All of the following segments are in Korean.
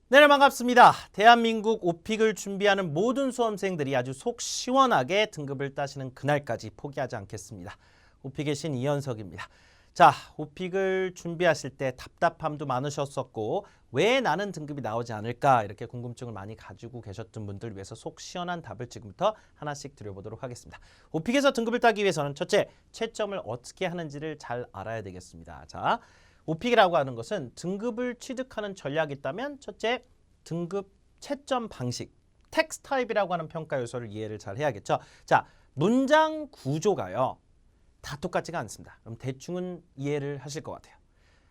네, 반갑습니다. 대한민국 오픽을 준비하는 모든 수험생들이 아주 속 시원하게 등급을 따시는 그날까지 포기하지 않겠습니다. 오픽의 신 이현석입니다. 자, 오픽을 준비하실 때 답답함도 많으셨었고 왜 나는 등급이 나오지 않을까 이렇게 궁금증을 많이 가지고 계셨던 분들 위해서 속 시원한 답을 지금부터 하나씩 드려보도록 하겠습니다. 오픽에서 등급을 따기 위해서는 첫째, 채점을 어떻게 하는지를 잘 알아야 되겠습니다. 자, 오픽이라고 하는 것은 등급을 취득하는 전략이 있다면 첫째, 등급 채점 방식, 텍스트 타입이라고 하는 평가 요소를 이해를 잘 해야겠죠. 자, 문장 구조가요. 다 똑같지가 않습니다. 그럼 대충은 이해를 하실 것 같아요.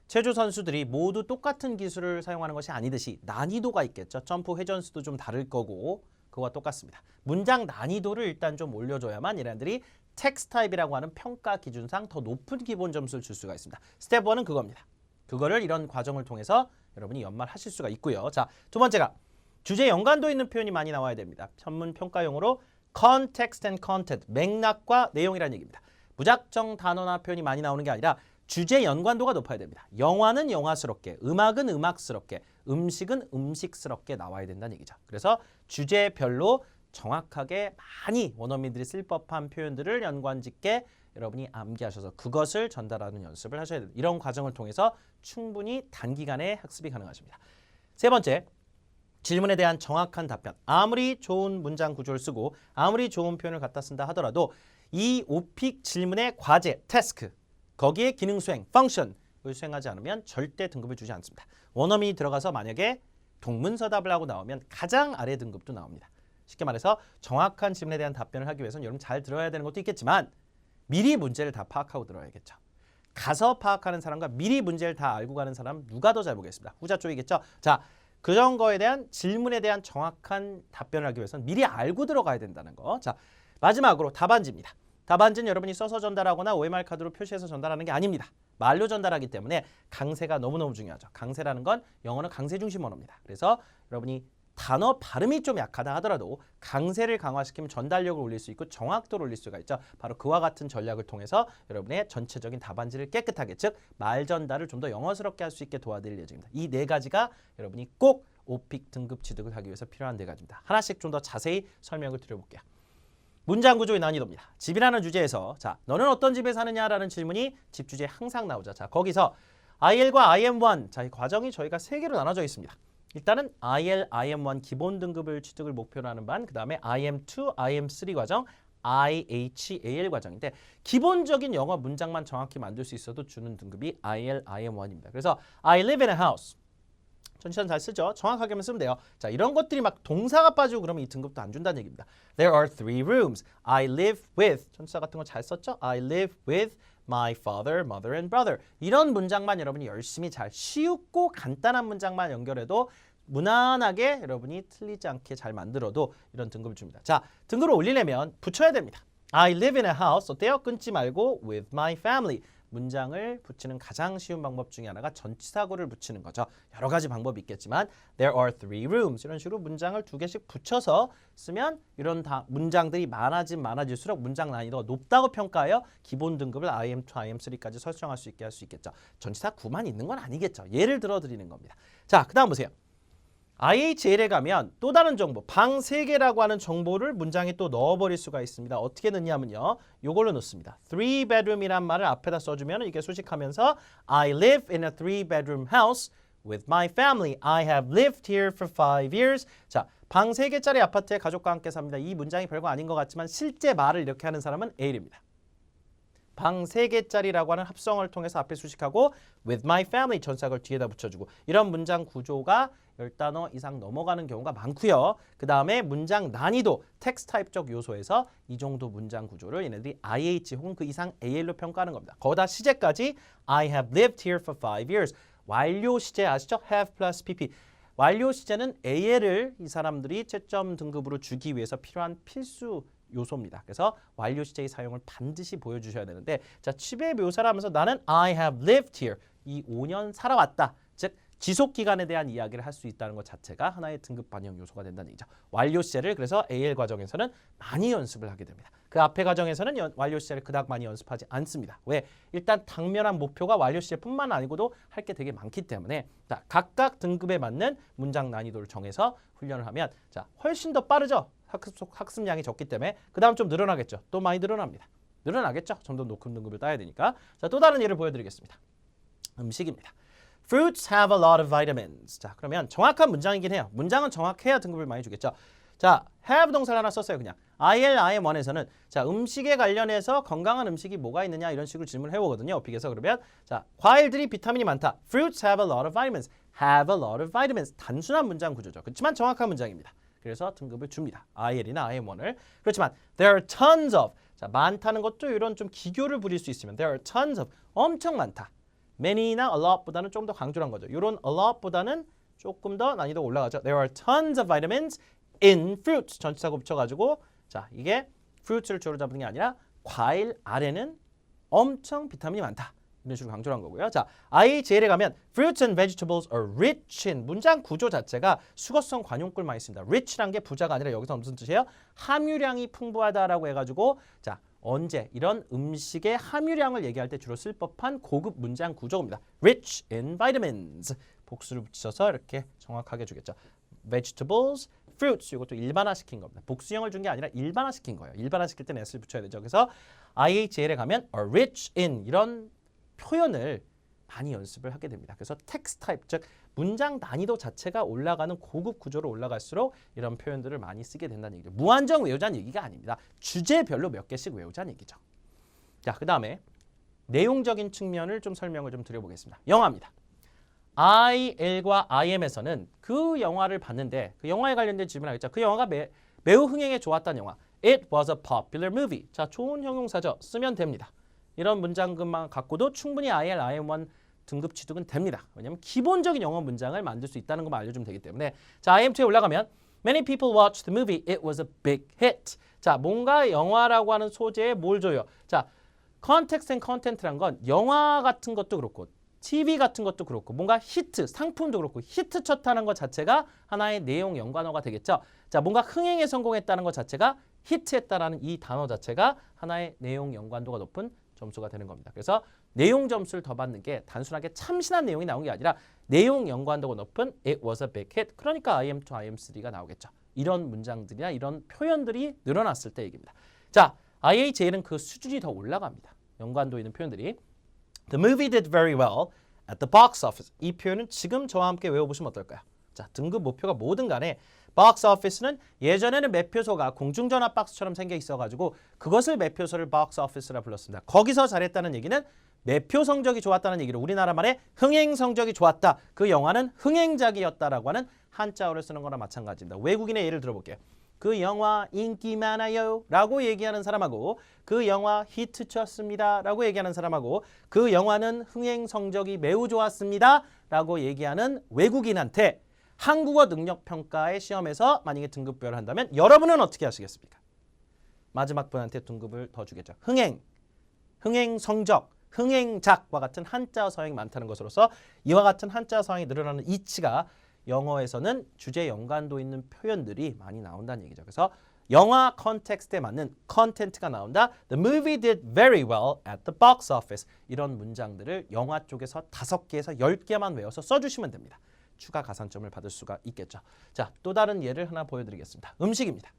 체조 선수들이 모두 똑같은 기술을 사용하는 것이 아니듯이 난이도가 있겠죠. 점프 회전수도 좀 다를 거고 그거와 똑같습니다. 문장 난이도를 일단 좀 올려줘야만 얘네들이 텍스트 타입이라고 하는 평가 기준상 더 높은 기본 점수를 줄 수가 있습니다. 스텝 1은 그겁니다. 그거를 이런 과정을 통해서 여러분이 연말하실 수가 있고요. 자, 두 번째가 주제 연관도 있는 표현이 많이 나와야 됩니다. 전문 평가용어로 context and content, 맥락과 내용이라는 얘기입니다. 무작정 단어나 표현이 많이 나오는 게 아니라 주제 연관도가 높아야 됩니다. 영화는 영화스럽게, 음악은 음악스럽게, 음식은 음식스럽게 나와야 된다는 얘기죠. 그래서 주제별로 정확하게 많이 원어민들이 쓸 법한 표현들을 연관짓게 여러분이 암기하셔서 그것을 전달하는 연습을 하셔야 됩니다. 이런 과정을 통해서 충분히 단기간에 학습이 가능하십니다. 세 번째, 질문에 대한 정확한 답변. 아무리 좋은 문장 구조를 쓰고 아무리 좋은 표현을 갖다 쓴다 하더라도 이 오픽 질문의 과제, 태스크, 거기에 기능 수행, 펑션을 수행하지 않으면 절대 등급을 주지 않습니다. 원어민이 들어가서 만약에 동문서답을 하고 나오면 가장 아래 등급도 나옵니다. 쉽게 말해서 정확한 질문에 대한 답변을 하기 위해서는 여러분 잘 들어야 되는 것도 있겠지만 미리 문제를 다 파악하고 들어야겠죠. 가서 파악하는 사람과 미리 문제를 다 알고 가는 사람 누가 더 잘 보겠습니다. 후자 쪽이겠죠. 자, 그런 거에 대한 질문에 대한 정확한 답변을 하기 위해서는 미리 알고 들어가야 된다는 거. 자, 마지막으로 답안지입니다. 답안지는 여러분이 써서 전달하거나 OMR 카드로 표시해서 전달하는 게 아닙니다. 말로 전달하기 때문에 강세가 너무너무 중요하죠. 강세라는 건 영어는 강세 중심 언어입니다. 그래서 여러분이 단어 발음이 좀 약하다 하더라도 강세를 강화시키면 전달력을 올릴 수 있고 정확도를 올릴 수가 있죠. 바로 그와 같은 전략을 통해서 여러분의 전체적인 답안지를 깨끗하게, 즉 말 전달을 좀 더 영어스럽게 할 수 있게 도와드릴 예정입니다. 이 네 가지가 여러분이 꼭 오픽 등급 취득을 하기 위해서 필요한 네 가지입니다. 하나씩 좀 더 자세히 설명을 드려볼게요. 문장 구조의 난이도입니다. 집이라는 주제에서 자, 너는 어떤 집에 사느냐라는 질문이 집 주제에 항상 나오죠. 자, 거기서 IL과 IM1, 자, 이 과정이 저희가 세 개로 나눠져 있습니다. 일단은 IL, IM1 기본 등급을 취득을 목표로 하는 반, 그 다음에 IM2, IM3 과정, IHAL 과정인데 기본적인 영어 문장만 정확히 만들 수 있어도 주는 등급이 IL, IM1입니다. 그래서 I live in a house. 전치사는 잘 쓰죠. 정확하게만 쓰면 돼요. 자, 이런 것들이 막 동사가 빠지고 그러면 이 등급도 안 준다는 얘기입니다. There are 3 rooms. I live with. 전치사 같은 거 잘 썼죠? I live with my father, mother, and brother. 이런 문장만 여러분이 열심히 잘 쉬웠고 간단한 문장만 연결해도 무난하게 여러분이 틀리지 않게 잘 만들어도 이런 등급을 줍니다. 자, 등급을 올리려면 붙여야 됩니다. I live in a house. 어때요? 끊지 말고 with my family. 문장을 붙이는 가장 쉬운 방법 중에 하나가 전치사구를 붙이는 거죠. 여러 가지 방법이 있겠지만 There are 3 rooms. 이런 식으로 문장을 2개씩 붙여서 쓰면 이런 문장들이 많아질수록 문장 난이도가 높다고 평가하여 기본 등급을 IM2, IM3까지 설정할 수 있게 할 수 있겠죠. 전치사 구만 있는 건 아니겠죠. 예를 들어 드리는 겁니다. 자, 그 다음 보세요. IHL에 가면 또 다른 정보, 방 3개라고 하는 정보를 문장에 또 넣어버릴 수가 있습니다. 어떻게 넣냐면요. 요걸로 넣습니다. 3bedroom이란 말을 앞에다 써주면 이게 수식하면서 I live in a 3-bedroom house with my family. I have lived here for 5 years. 자, 방 3개짜리 아파트에 가족과 함께 삽니다. 이 문장이 별거 아닌 것 같지만 실제 말을 이렇게 하는 사람은 A입니다. 방 3개짜리라고 하는 합성어를 통해서 앞에 수식하고 with my family 전치사구를 뒤에다 붙여주고 이런 문장 구조가 10단어 이상 넘어가는 경우가 많고요. 그 다음에 문장 난이도, 텍스트 타입적 요소에서 이 정도 문장 구조를 얘네들이 IH 혹은 그 이상 AL로 평가하는 겁니다. 거기다 시제까지 I have lived here for 5 years. 완료 시제 아시죠? have plus PP. 완료 시제는 AL을 이 사람들이 채점 등급으로 주기 위해서 필요한 필수 요소입니다. 그래서 완료 시제의 사용을 반드시 보여주셔야 되는데 자, 취배 묘사를 하면서 나는 I have lived here. 이 5년 살아왔다. 즉 지속 기간에 대한 이야기를 할 수 있다는 것 자체가 하나의 등급 반영 요소가 된다는 얘기죠. 완료 시제를 그래서 AL 과정에서는 많이 연습을 하게 됩니다. 그 앞에 과정에서는 완료 시제를 그닥 많이 연습하지 않습니다. 왜? 일단 당면한 목표가 완료 시제뿐만 아니고도 할 게 되게 많기 때문에 자, 각각 등급에 맞는 문장 난이도를 정해서 훈련을 하면 자, 훨씬 더 빠르죠. 학습량이 적기 때문에 그 다음 좀 늘어나겠죠. 또 많이 늘어납니다. 늘어나겠죠. 좀 더 높은 등급을 따야 되니까. 자, 또 다른 예를 보여드리겠습니다. 음식입니다. Fruits have a lot of vitamins. 자, 그러면 정확한 문장이긴 해요. 문장은 정확해야 등급을 많이 주겠죠. 자, have 동사를 하나 썼어요. 그냥 IL/IM1에서는 자, 음식에 관련해서 건강한 음식이 뭐가 있느냐 이런 식으로 질문을 해보거든요. 어픽에서 그러면 자, 과일들이 비타민이 많다. Fruits have a lot of vitamins. Have a lot of vitamins. 단순한 문장 구조죠. 그렇지만 정확한 문장입니다. 그래서 등급을 줍니다. IL이나 IM1을. 그렇지만 there are tons of. 자, 많다는 것도 이런 좀 기교를 부릴 수 있으면 there are tons of. 엄청 많다. many나 a lot보다는 좀 더 강조를 한 거죠. 이런 a lot보다는 조금 더 난이도가 올라가죠. There are tons of vitamins in fruits. 전치사고 붙여가지고 자, 이게 fruits를 주어로 잡는 게 아니라 과일 아래는 엄청 비타민이 많다. 이런 식으로 강조를 한 거고요. 자, IHL에 가면 fruits and vegetables are rich in. 문장 구조 자체가 수거성 관용구를 많이 씁니다. rich란 게 부자가 아니라 여기서 무슨 뜻이에요? 함유량이 풍부하다라고 해가지고 자, 언제 이런 음식의 함유량을 얘기할 때 주로 쓸 법한 고급 문장 구조입니다. rich in vitamins. 복수를 붙여서 이렇게 정확하게 주겠죠. vegetables, fruits 이것도 일반화시킨 겁니다. 복수형을 준 게 아니라 일반화시킨 거예요. 일반화시킬 때는 s를 붙여야 되죠. 그래서 IHL에 가면 are rich in 이런 표현을 많이 연습을 하게 됩니다. 그래서 텍스트 타입, 즉 문장 난이도 자체가 올라가는 고급 구조로 올라갈수록 이런 표현들을 많이 쓰게 된다는 얘기죠. 무한정 외우자는 얘기가 아닙니다. 주제별로 몇 개씩 외우자는 얘기죠. 자, 그 다음에 내용적인 측면을 좀 설명을 좀 드려보겠습니다. 영화입니다. IL과 IM에서는 그 영화를 봤는데 그 영화에 관련된 질문을 하겠죠. 그 영화가 매우 흥행에 좋았다는 영화. It was a popular movie. 자, 좋은 형용사죠. 쓰면 됩니다. 이런 문장들만 갖고도 충분히 IL, IM1 등급 취득은 됩니다. 왜냐하면 기본적인 영어 문장을 만들 수 있다는 것만 알려주면 되기 때문에 자, IM2에 올라가면 Many people watched the movie. It was a big hit. 자, 뭔가 영화라고 하는 소재에 뭘 줘요? 자, context and content란 건 영화 같은 것도 그렇고 TV 같은 것도 그렇고 뭔가 히트, 상품도 그렇고 히트 쳤다는 것 자체가 하나의 내용 연관어가 되겠죠. 자, 뭔가 흥행에 성공했다는 것 자체가 히트했다라는 이 단어 자체가 하나의 내용 연관도가 높은 점수가 되는 겁니다. 그래서 내용 점수를 더 받는 게 단순하게 참신한 내용이 나온 게 아니라 내용 연관도가 높은 It was a big hit. 그러니까 IM2, IM3가 나오겠죠. 이런 문장들이나 이런 표현들이 늘어났을 때 얘기입니다. 자, IHL은 그 수준이 더 올라갑니다. 연관도 있는 표현들이 The movie did very well at the box office. 이 표현은 지금 저와 함께 외워보시면 어떨까요? 자, 등급 목표가 뭐든 간에 box office는 예전에는 매표소가 공중전화 박스처럼 생겨 있어가지고 그것을 매표소를 box office라 불렀습니다. 거기서 잘했다는 얘기는 매표 성적이 좋았다는 얘기로 우리나라 말에 흥행 성적이 좋았다. 그 영화는 흥행작이었다라고 하는 한자어를 쓰는 거나 마찬가지입니다. 외국인의 예를 들어볼게요. 그 영화 인기 많아요 라고 얘기하는 사람하고 그 영화 히트 쳤습니다 라고 얘기하는 사람하고 그 영화는 흥행 성적이 매우 좋았습니다 라고 얘기하는 외국인한테 한국어 능력평가의 시험에서 만약에 등급별을 한다면 여러분은 어떻게 하시겠습니까? 마지막 분한테 등급을 더 주겠죠. 흥행, 흥행 성적, 흥행작과 같은 한자 서양이 많다는 것으로서 이와 같은 한자 서양이 늘어나는 이치가 영어에서는 주제 연관도 있는 표현들이 많이 나온다는 얘기죠. 그래서 영화 컨텍스트에 맞는 컨텐트가 나온다. The movie did very well at the box office. 이런 문장들을 영화 쪽에서 5개에서 10개만 외워서 써주시면 됩니다. 추가 가산점을 받을 수가 있겠죠. 자, 또 다른 예를 하나 보여드리겠습니다. 음식입니다.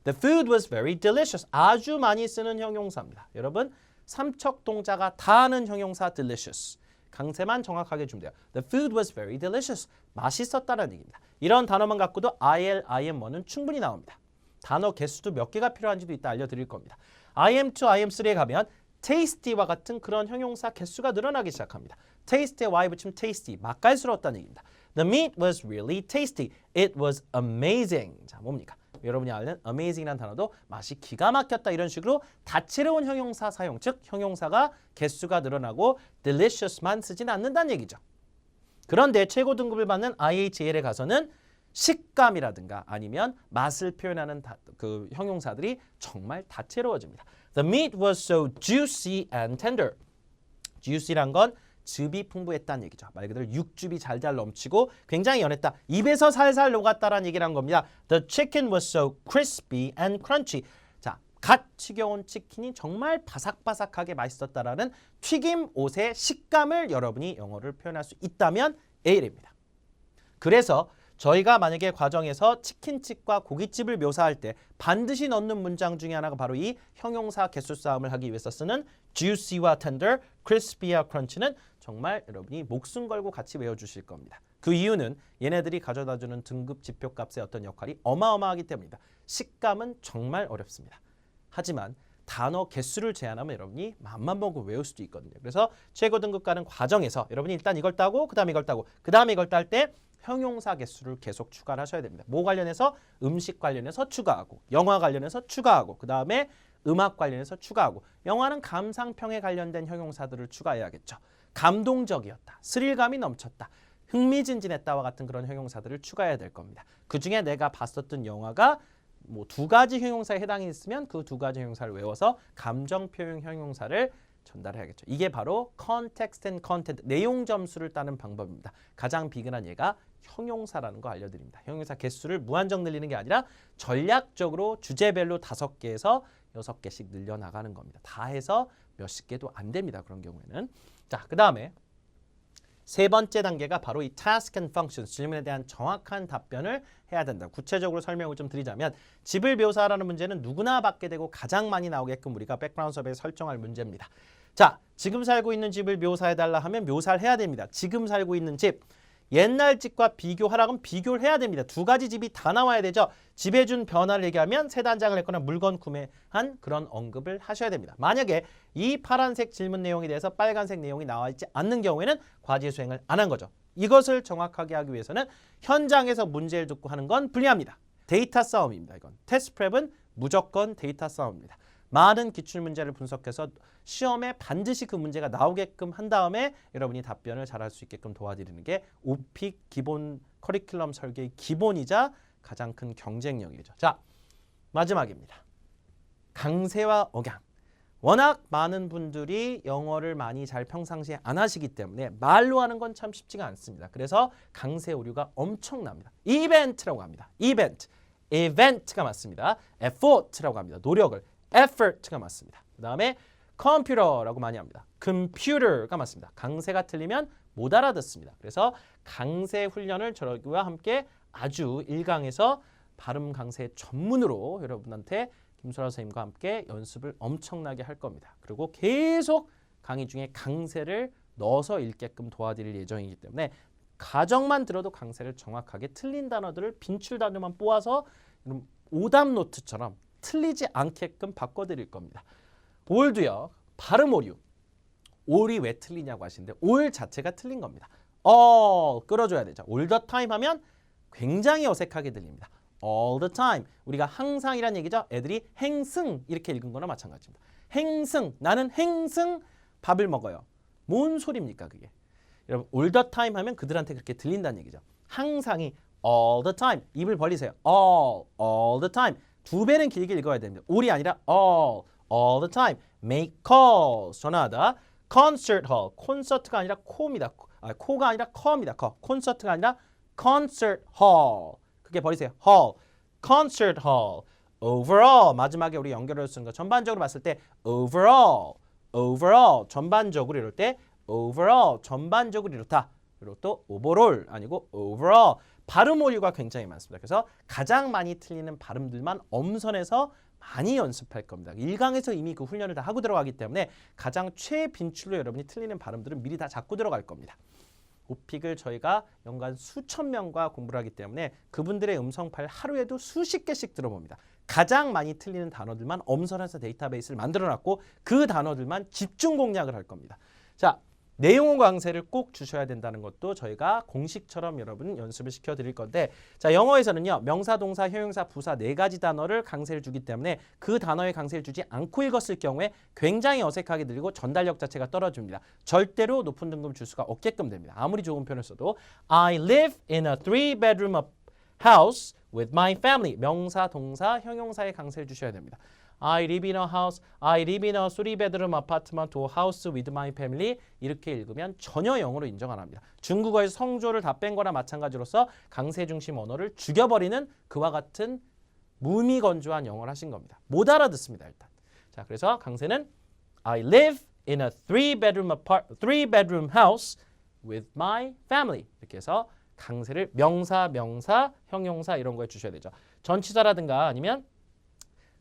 The food was very delicious. 아주 많이 쓰는 형용사입니다. 여러분, 삼척동자가 다 하는 형용사 delicious. 강세만 정확하게 주면 돼요. The food was very delicious. 맛있었다는 얘기입니다. 이런 단어만 갖고도 IL, IM1은 충분히 나옵니다. 단어 개수도 몇 개가 필요한지도 이따 알려드릴 겁니다. IM2, IM3에 가면 tasty와 같은 그런 형용사 개수가 늘어나기 시작합니다. tasty에 y 붙이면 tasty, 맛깔스러웠다는 얘기입니다. The meat was really tasty. It was amazing. 자, 뭡니까? 여러분이 아는 amazing이라는 단어도 맛이 기가 막혔다 이런 식으로 다채로운 형용사 사용, 즉 형용사가 개수가 늘어나고 delicious만 쓰진 않는다는 얘기죠. 그런데 최고 등급을 받는 IHL에 가서는 식감이라든가 아니면 맛을 표현하는 그 형용사들이 정말 다채로워집니다. The meat was so juicy and tender. juicy란 건 즙이 풍부했다는 얘기죠. 말 그대로 육즙이 잘잘 넘치고 굉장히 연했다. 입에서 살살 녹았다라는 얘기를 한 겁니다. The chicken was so crispy and crunchy. 자, 갓 튀겨온 치킨이 정말 바삭바삭하게 맛있었다라는 튀김 옷의 식감을 여러분이 영어를 표현할 수 있다면 A입니다. 그래서 저희가 만약에 과정에서 치킨집과 고깃집을 묘사할 때 반드시 넣는 문장 중에 하나가 바로 이 형용사 개수 싸움을 하기 위해서 쓰는 juicy와 tender, crispy와 crunch는 정말 여러분이 목숨 걸고 같이 외워주실 겁니다. 그 이유는 얘네들이 가져다주는 등급 지표값의 어떤 역할이 어마어마하기 때문입니다. 식감은 정말 어렵습니다. 하지만 단어 개수를 제한하면 여러분이 맘만 먹고 외울 수도 있거든요. 그래서 최고 등급 가는 과정에서 여러분이 일단 이걸 따고 그 다음에 이걸 따고 그 다음에 이걸 딸 때 형용사 개수를 계속 추가를 하셔야 됩니다. 뭐 관련해서 음식 관련해서 추가하고 영화 관련해서 추가하고 그 다음에 음악 관련해서 추가하고 영화는 감상평에 관련된 형용사들을 추가해야겠죠. 감동적이었다. 스릴감이 넘쳤다. 흥미진진했다와 같은 그런 형용사들을 추가해야 될 겁니다. 그중에 내가 봤었던 영화가 뭐 두 가지 형용사에 해당이 있으면 그 두 가지 형용사를 외워서 감정 표현 형용사를 전달해야겠죠. 이게 바로 context and content, 내용 점수를 따는 방법입니다. 가장 비근한 예가 형용사라는 거 알려드립니다. 형용사 개수를 무한정 늘리는 게 아니라 전략적으로 주제별로 5개에서 6개씩 늘려나가는 겁니다. 다 해서 몇십 개도 안 됩니다. 그런 경우에는. 자, 그 다음에 세 번째 단계가 바로 이 task and functions, 질문에 대한 정확한 답변을 해야 된다. 구체적으로 설명을 좀 드리자면 집을 묘사하라는 문제는 누구나 받게 되고 가장 많이 나오게끔 우리가 백그라운드 수업에 설정할 문제입니다. 자, 지금 살고 있는 집을 묘사해달라 하면 묘사를 해야 됩니다. 지금 살고 있는 집, 옛날 집과 비교하라면 비교를 해야 됩니다. 두 가지 집이 다 나와야 되죠. 집에 준 변화를 얘기하면 새 단장을 했거나 물건 구매한 그런 언급을 하셔야 됩니다. 만약에 이 파란색 질문 내용에 대해서 빨간색 내용이 나와 있지 않는 경우에는 과제 수행을 안 한 거죠. 이것을 정확하게 하기 위해서는 현장에서 문제를 듣고 하는 건 불리합니다. 데이터 싸움입니다. 이건 테스트 프랩은 무조건 데이터 싸움입니다. 많은 기출문제를 분석해서 시험에 반드시 그 문제가 나오게끔 한 다음에 여러분이 답변을 잘할 수 있게끔 도와드리는 게 오픽 기본 커리큘럼 설계의 기본이자 가장 큰 경쟁력이죠. 자, 마지막입니다. 강세와 억양. 워낙 많은 분들이 영어를 많이 잘 평상시에 안 하시기 때문에 말로 하는 건 참 쉽지가 않습니다. 그래서 강세 오류가 엄청납니다. 이벤트라고 합니다. 이벤트. 이벤트가 맞습니다. effort라고 합니다. 노력을. effort가 맞습니다. 그 다음에 컴퓨터라고 많이 합니다. computer가 맞습니다. 강세가 틀리면 못 알아듣습니다. 그래서 강세 훈련을 저희와 함께 아주 1강에서 발음 강세 전문으로 여러분한테 김소라 선생님과 함께 연습을 엄청나게 할 겁니다. 그리고 계속 강의 중에 강세를 넣어서 읽게끔 도와드릴 예정이기 때문에 가정만 들어도 강세를 정확하게 틀린 단어들을 빈출 단어만 뽑아서 오답 노트처럼 틀리지 않게끔 바꿔드릴 겁니다. 올도요. 발음 오류. 올이 왜 틀리냐고 하시는데 올 자체가 틀린 겁니다. 끌어줘야 되죠. all the time 하면 굉장히 어색하게 들립니다. all the time. 우리가 항상이란 얘기죠. 애들이 행승 이렇게 읽은 거나 마찬가지입니다. 행승. 나는 행승 밥을 먹어요. 뭔 소리입니까 그게. 여러분 all the time 하면 그들한테 그렇게 들린다는 얘기죠. 항상이 all the time. 입을 벌리세요. all the time. 두 배는 길게 읽어야 됩니다. all이 아니라 all the time. make calls. 전화하다. concert hall. 콘서트가 아니라 코입니다. 코가 아니라 커입니다. 콘서트가 아니라 concert hall. 그게 버리세요. hall. concert hall. overall. 마지막에 우리 연결을 쓰는 거. 전반적으로 봤을 때 overall. 전반적으로 이럴 때 overall. 전반적으로 이렇다. 그리고 또 overall 아니고 overall. 발음 오류가 굉장히 많습니다. 그래서 가장 많이 틀리는 발음들만 엄선해서 많이 연습할 겁니다. 1강에서 이미 그 훈련을 다 하고 들어가기 때문에 가장 최빈출로 여러분이 틀리는 발음들은 미리 다 잡고 들어갈 겁니다. 오픽을 저희가 연간 수천 명과 공부를 하기 때문에 그분들의 음성 파일 하루에도 수십 개씩 들어봅니다. 가장 많이 틀리는 단어들만 엄선해서 데이터베이스를 만들어놨고 그 단어들만 집중 공략을 할 겁니다. 자, 내용 강세를 꼭 주셔야 된다는 것도 저희가 공식처럼 여러분 연습을 시켜드릴 건데 자 영어에서는요. 명사, 동사, 형용사, 부사 4가지 단어를 강세를 주기 때문에 그 단어에 강세를 주지 않고 읽었을 경우에 굉장히 어색하게 들리고 전달력 자체가 떨어집니다. 절대로 높은 등급을 줄 수가 없게끔 됩니다. 아무리 좋은 표현을 써도 I live in a 3-bedroom house with my family. 명사, 동사, 형용사의 강세를 주셔야 됩니다. I live in a house. I live in a 3bedroom apartment or house with my family. 이렇게 읽으면 전혀 영어로 인정 안 합니다. 중국어에서 성조를 다 뺀 거나 마찬가지로서 강세 중심 언어를 죽여버리는 그와 같은 무미건조한 영어를 하신 겁니다. 못 알아듣습니다, 일단. 자, 그래서 강세는 I live in a 3bedroom house with my family. 이렇게 해서 강세를 명사, 형용사 이런 거에 주셔야 되죠. 전치사라든가 아니면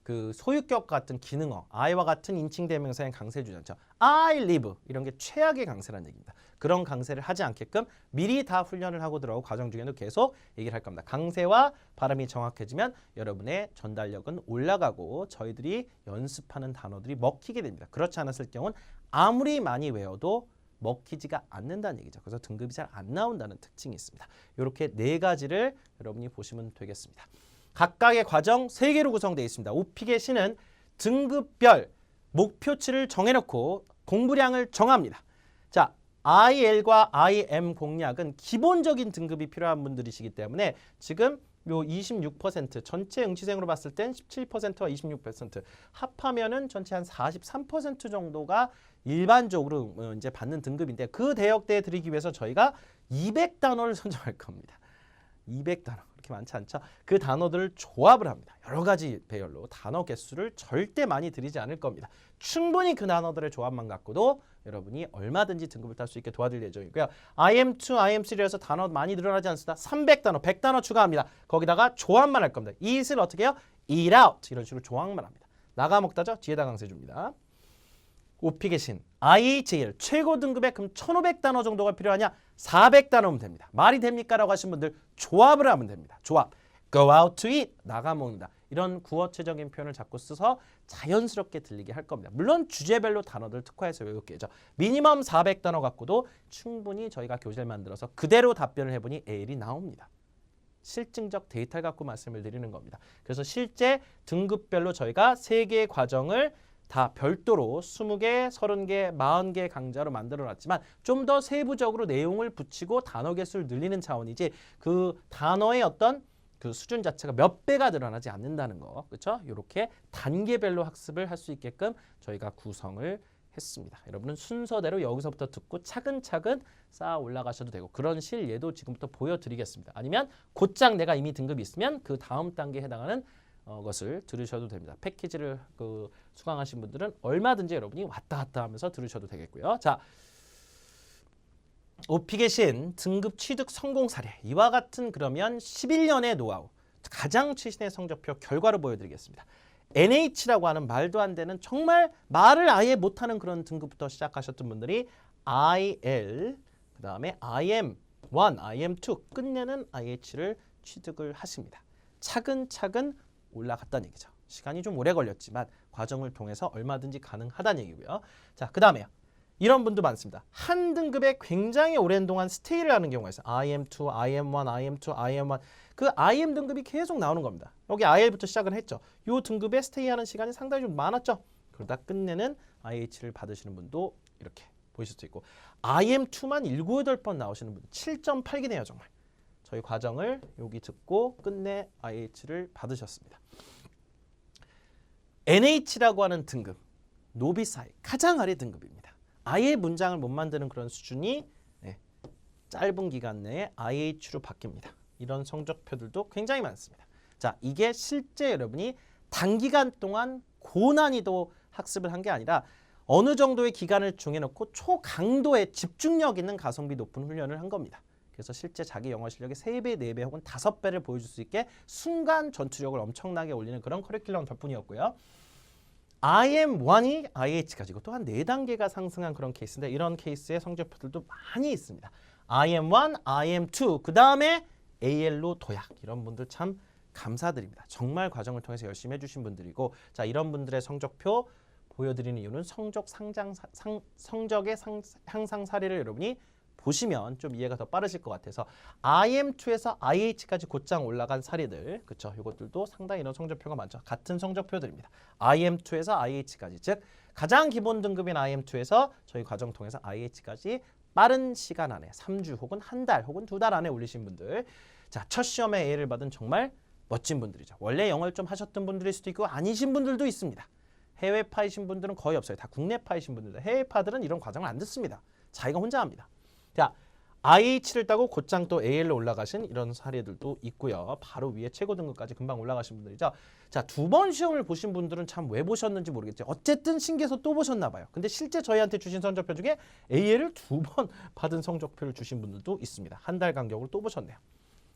그 소유격 같은 기능어, I와 같은 인칭 대명사에 강세를 주지 않죠. I live 이런 게 최악의 강세라는 얘기입니다. 그런 강세를 하지 않게끔 미리 다 훈련을 하고 들어오고 과정 중에도 계속 얘기를 할 겁니다. 강세와 발음이 정확해지면 여러분의 전달력은 올라가고 저희들이 연습하는 단어들이 먹히게 됩니다. 그렇지 않았을 경우는 아무리 많이 외워도 먹히지가 않는다는 얘기죠. 그래서 등급이 잘 안 나온다는 특징이 있습니다. 이렇게 네 가지를 여러분이 보시면 되겠습니다. 각각의 과정 3개로 구성되어 있습니다. 오픽의 시는 등급별 목표치를 정해놓고 공부량을 정합니다. 자, IL과 IM 공략은 기본적인 등급이 필요한 분들이시기 때문에 지금 요 26% 전체 응시생으로 봤을 땐 17%와 26% 합하면은 전체 한 43% 정도가 일반적으로 이제 받는 등급인데 그 대역대에 드리기 위해서 저희가 200단어를 선정할 겁니다. 200단어 그렇게 많지 않죠? 그 단어들을 조합을 합니다. 여러 가지 배열로 단어 개수를 절대 많이 드리지 않을 겁니다. 충분히 그 단어들의 조합만 갖고도 여러분이 얼마든지 등급을 딸 수 있게 도와드릴 예정이고요. IM2, IM3에서 단어 많이 늘어나지 않습니다. 300단어, 100단어 추가합니다. 거기다가 조합만 할 겁니다. eat을 어떻게 해요? eat out 이런 식으로 조합만 합니다. 나가 먹다죠? 뒤에다 강세 줍니다. 오픽의 신 IHL 최고 등급에 그럼 1500단어 정도가 필요하냐? 400단어면 됩니다. 말이 됩니까? 라고 하신 분들 조합을 하면 됩니다. 조합. Go out to eat. 나가 먹는다. 이런 구어체적인 표현을 자꾸 써서 자연스럽게 들리게 할 겁니다. 물론 주제별로 단어들 특화해서 외울게죠. 미니멈 400단어 갖고도 충분히 저희가 교재를 만들어서 그대로 답변을 해보니 A일이 나옵니다. 실증적 데이터를 갖고 말씀을 드리는 겁니다. 그래서 실제 등급별로 저희가 3개의 과정을 다 별도로 20개, 30개, 40개 강좌로 만들어놨지만 좀 더 세부적으로 내용을 붙이고 단어 개수를 늘리는 차원이지 그 단어의 어떤 그 수준 자체가 몇 배가 늘어나지 않는다는 거. 그렇죠? 이렇게 단계별로 학습을 할 수 있게끔 저희가 구성을 했습니다. 여러분은 순서대로 여기서부터 듣고 차근차근 쌓아 올라가셔도 되고 그런 실예도 지금부터 보여드리겠습니다. 아니면 곧장 내가 이미 등급이 있으면 그 다음 단계에 해당하는 것을 들으셔도 됩니다. 패키지를 수강하신 분들은 얼마든지 여러분이 왔다 갔다 하면서 들으셔도 되겠고요. 자, 오픽의 신 등급 취득 성공 사례 이와 같은 그러면 11년의 노하우 가장 최신의 성적표 결과를 보여드리겠습니다. NH라고 하는 말도 안 되는 정말 말을 아예 못하는 그런 등급부터 시작하셨던 분들이 IL 그 다음에 IM1, IM2 끝내는 IH를 취득을 하십니다. 차근차근 올라갔다는 얘기죠. 시간이 좀 오래 걸렸지만 과정을 통해서 얼마든지 가능하다는 얘기고요. 자, 그 다음에요. 이런 분도 많습니다. 한 등급에 굉장히 오랜 동안 스테이를 하는 경우가 있어요. IM2, IM1, IM2, IM1 그 IM 등급이 계속 나오는 겁니다. 여기 IL부터 시작을 했죠. 이 등급에 스테이하는 시간이 상당히 좀 많았죠. 그러다 끝내는 IH를 받으시는 분도 이렇게 보실 수 있고 IM2만 7, 8번 나오시는 분 7.8기네요. 정말. 저희 과정을 여기 듣고 끝내 IH를 받으셨습니다. NH라고 하는 등급, 노비사이 가장 아래 등급입니다. 아예 문장을 못 만드는 그런 수준이 짧은 기간 내에 IH로 바뀝니다. 이런 성적표들도 굉장히 많습니다. 자, 이게 실제 여러분이 단기간 동안 고난이도 학습을 한 게 아니라 어느 정도의 기간을 정해놓고 초강도의 집중력 있는 가성비 높은 훈련을 한 겁니다. 그래서 실제 자기 영어 실력의 3배, 4배 혹은 5배를 보여줄 수 있게 순간 전투력을 엄청나게 올리는 그런 커리큘럼 덕분이었고요. IM1이 IH까지 이것도 한 4단계가 상승한 그런 케이스인데 이런 케이스의 성적표들도 많이 있습니다. IM1, IM2, 그 다음에 AL로 도약 이런 분들 참 감사드립니다. 정말 과정을 통해서 열심히 해주신 분들이고 자 이런 분들의 성적표 보여드리는 이유는 성적의 향상 사례를 여러분이 보시면 좀 이해가 더 빠르실 것 같아서 IM2에서 IH까지 곧장 올라간 사례들 그렇죠? 이것들도 상당히 이런 성적표가 많죠. 같은 성적표들입니다. IM2에서 IH까지 즉 가장 기본 등급인 IM2에서 저희 과정 통해서 IH까지 빠른 시간 안에 3주 혹은 한 달 혹은 2달 안에 올리신 분들 자, 첫 시험에 A를 받은 정말 멋진 분들이죠. 원래 영어를 좀 하셨던 분들일 수도 있고 아니신 분들도 있습니다. 해외파이신 분들은 거의 없어요. 다 국내파이신 분들도. 해외파들은 이런 과정을 안 듣습니다. 자기가 혼자 합니다. 자, IH를 따고 곧장 또 AL로 올라가신 이런 사례들도 있고요. 바로 위에 최고 등급까지 금방 올라가신 분들이죠. 자, 2번 시험을 보신 분들은 참 왜 보셨는지 모르겠죠. 어쨌든 신기해서 또 보셨나 봐요. 근데 실제 저희한테 주신 성적표 중에 AL을 2번 받은 성적표를 주신 분들도 있습니다. 한 달 간격으로 또 보셨네요.